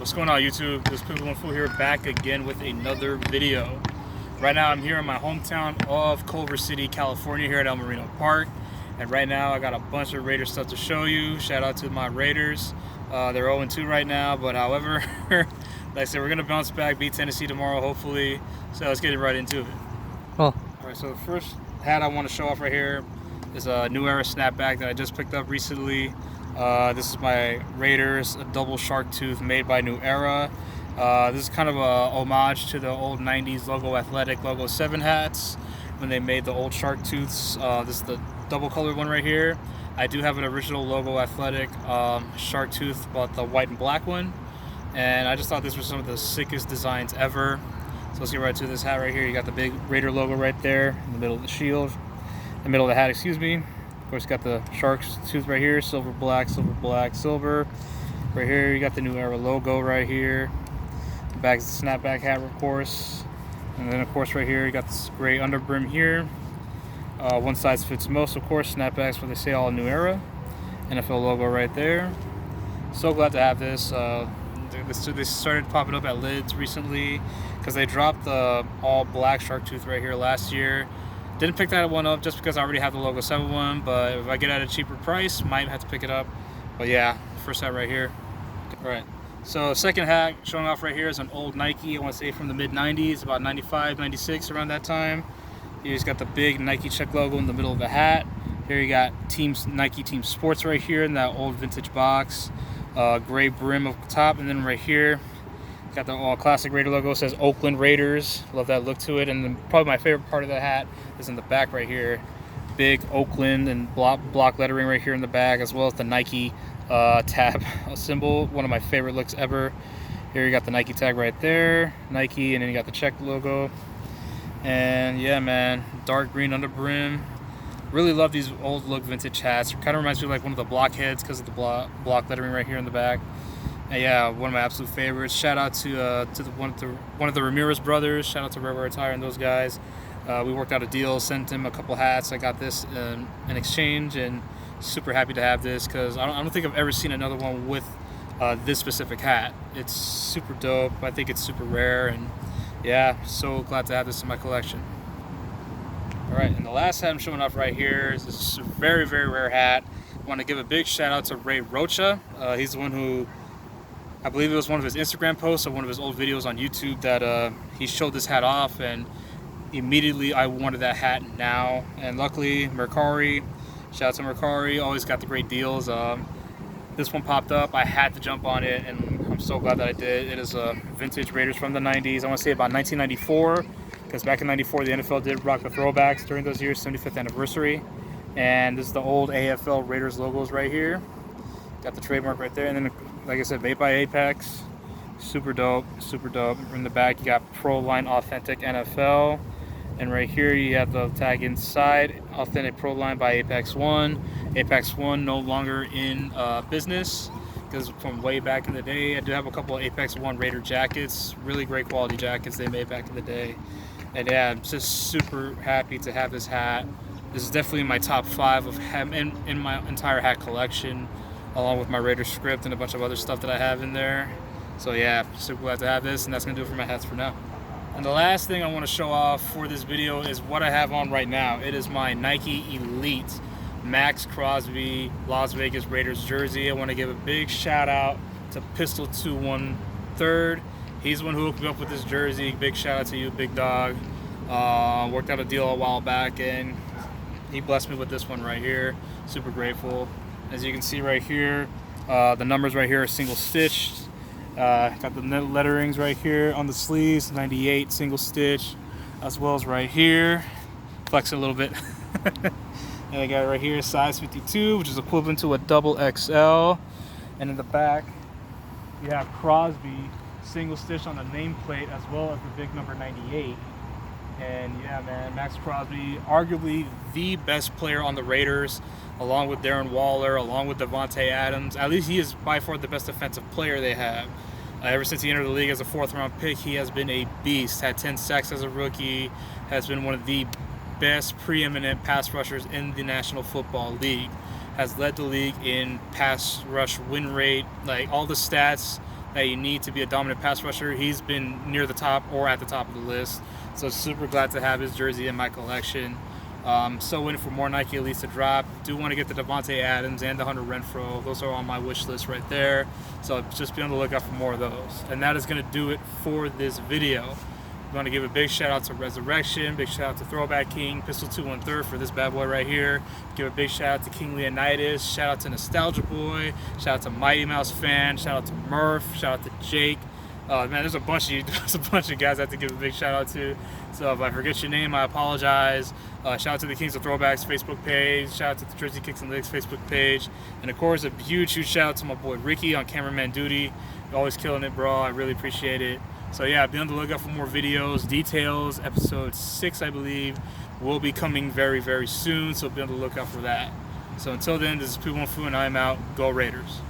What's going on, YouTube? This is Pickle Fool here, back again with another video. Right now I'm here in my hometown of Culver City, California, here at El Marino Park. And right now I got a bunch of Raiders stuff to show you. Shout out to my Raiders. They're 0-2 right now, but however, like I said, we're going to bounce back, beat Tennessee tomorrow, hopefully. So let's get right into it. Cool. Alright, so the first hat I want to show off right here is a new Era Snapback that I just picked up recently. This is my Raiders, a double shark tooth made by New Era. This is kind of a homage to the old 90s Logo Athletic Logo 7 hats when they made the old shark tooths. This is the double colored one right here. I do have an original Logo Athletic shark tooth, but the white and black one. And I just thought this was some of the sickest designs ever. So let's get right to this hat right here. You got the big Raider logo right there in the middle of the shield. In the middle of the hat, excuse me. Of course, you got the shark's tooth right here, silver, black, silver. Right here, you got the New Era logo right here. The back is the snapback hat, of course. And then, of course, right here, you got this gray underbrim here. One size fits most, of course. Snapbacks, where they say all New Era. NFL logo right there. So glad to have this. They started popping up at lids recently because they dropped the all black shark tooth right here last year. Didn't pick that one up just because I already have the Logo 7 one, but if I get at a cheaper price, might have to pick it up. But yeah, first hat right here. All right, so second hat showing off right here is an old Nike, I want to say from the mid-90s, about 95, 96, around that time. He's got the big Nike check logo in the middle of the hat. Here you got Nike Team Sports right here in that old vintage box. Gray brim up top, and then right here got the all classic Raider logo. It says Oakland Raiders. Love that look to it. And then probably my favorite part of the hat is in the back right here. Big Oakland and block lettering right here in the back, as well as the Nike tab symbol. One of my favorite looks ever. Here you got the Nike tag right there, Nike, and then you got the check logo. And yeah, man, dark green under brim. Really love these old look vintage hats. It kind of reminds me of like one of the blockheads because of the block lettering right here in the back. And yeah, one of my absolute favorites. Shout out to one of the Ramirez brothers. Shout out to River Attire and those guys. We worked out a deal, sent him a couple hats. I got this in exchange, and super happy to have this because I don't think I've ever seen another one with this specific hat. It's super dope. I think it's super rare, and yeah, so glad to have this in my collection. All right, and the last hat I'm showing off right here is this very, very rare hat. I want to give a big shout out to Ray Rocha. He's the one who, I believe it was one of his Instagram posts or one of his old videos on YouTube that he showed this hat off, and immediately I wanted that hat now. And luckily, Mercari, shout out to Mercari, always got the great deals. This one popped up, I had to jump on it, and I'm so glad that I did. It is a vintage Raiders from the 90s. I want to say about 1994. Because back in '94, the NFL did rock the throwbacks during those years, 75th anniversary. And this is the old AFL Raiders logos right here. Got the trademark right there. And then, like I said, made by Apex. Super dope, super dope. In the back, you got Pro Line Authentic NFL. And right here, you have the tag inside, Authentic Pro Line by Apex One. Apex One no longer in business, because from way back in the day, I do have a couple of Apex One Raider jackets. Really great quality jackets they made back in the day. And yeah, I'm just super happy to have this hat. This is definitely in my top 5 of in my entire hat collection, along with my Raider script and a bunch of other stuff that I have in there. So yeah, super glad to have this, and that's gonna do it for my hats for now. And the last thing I want to show off for this video is what I have on right now. It is my Nike Elite Max Crosby Las Vegas Raiders jersey. I want to give a big shout out to Pistol 213. He's the one who hooked me up with this jersey. Big shout out to you, big dog. Worked out a deal a while back, and he blessed me with this one right here. Super grateful. As you can see right here, the numbers right here are single stitched. Got the letterings right here on the sleeves, 98 single stitch, as well as right here. Flexing a little bit. And I got it right here, size 52, which is equivalent to a double XL. And in the back, you have Crosby single stitch on the nameplate, as well as the big number 98. And yeah, man, Max Crosby, arguably the best player on the Raiders, along with Darren Waller, along with Devontae Adams. At least he is by far the best defensive player they have. Ever since he entered the league as a 4th-round pick, he has been a beast. Had 10 sacks as a rookie, has been one of the best preeminent pass rushers in the National Football League. Has led the league in pass rush win rate, like all the stats that you need to be a dominant pass rusher. He's been near the top or at the top of the list. So super glad to have his jersey in my collection. So waiting for more Nike Elites to drop. Do want to get the Devontae Adams and the Hunter Renfrow. Those are on my wish list right there. So just be on the lookout for more of those. And that is going to do it for this video. I'm going to give a big shout out to Resurrection, big shout out to Throwback King, Pistol 2 1/3 for this bad boy right here. Give a big shout out to King Leonidas, shout out to Nostalgia Boy, shout out to Mighty Mouse Fan, shout out to Murph, shout out to Jake. Man, there's a bunch of guys I have to give a big shout out to. So if I forget your name, I apologize. Shout out to the Kings of Throwbacks Facebook page. Shout out to the Jersey Kicks and Licks Facebook page. And of course, a huge shout out to my boy Ricky on cameraman duty. You're always killing it, bro. I really appreciate it. So yeah, be on the lookout for more videos. Details, episode 6, I believe, will be coming very, very soon. So be on the lookout for that. So until then, this is P1 Fu and I'm out. Go Raiders.